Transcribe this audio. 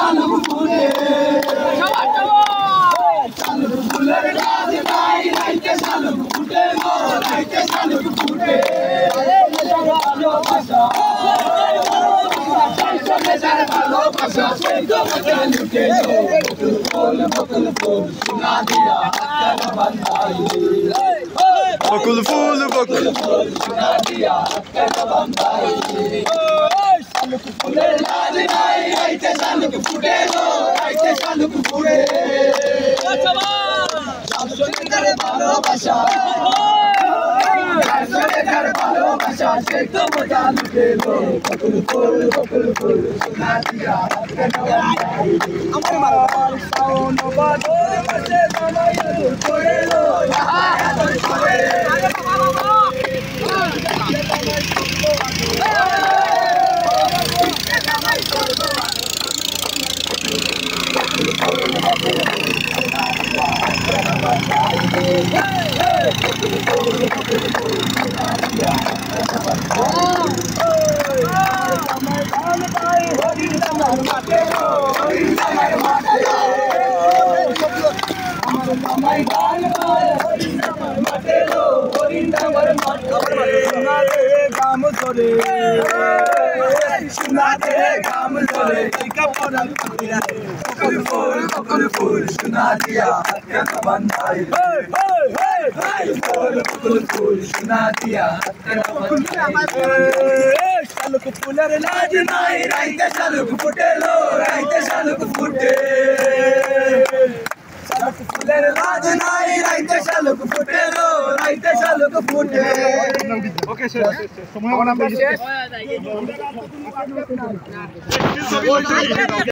শালুক ফুলে শালুক ফুলের লাজ নাই রাইতে শালুক ফুটে গো রাইতে শালুক ফুটে ভালোবাসা ভালোবাসা সেই তো মজা লুটে বকুল ফুল সোনা দিয়া কেন বান্ধাই বকুল ফুল সোনা দিয়া কেন বান্ধাই শালুক ফুলের লাজ নাই রাইতে শালুক ফুটে গো রাইতে শালুক ফুটে ভালোবাসা ভালোবাসা সেই তো মজা লুটে বকুল ফুল সোনা দিয়া কেন বান্ধাই আমার মারার সাউন্ড বাজে বাজে জামাই করে লো করে বকুল ফুল সোনা দিয়া কেন বান্ধাই বকুল ফুল সোনা দিয়া কেন বান্ধাই শালুক ফুলের লাজ নাই রাইতে শালুক ফুটে লো রাইতে শালুক ফুটে শালুক ফুলের লাজ নাই রাইতে শালুক ফুটে লো রাইতে শালুক ফুটে ওকে সময়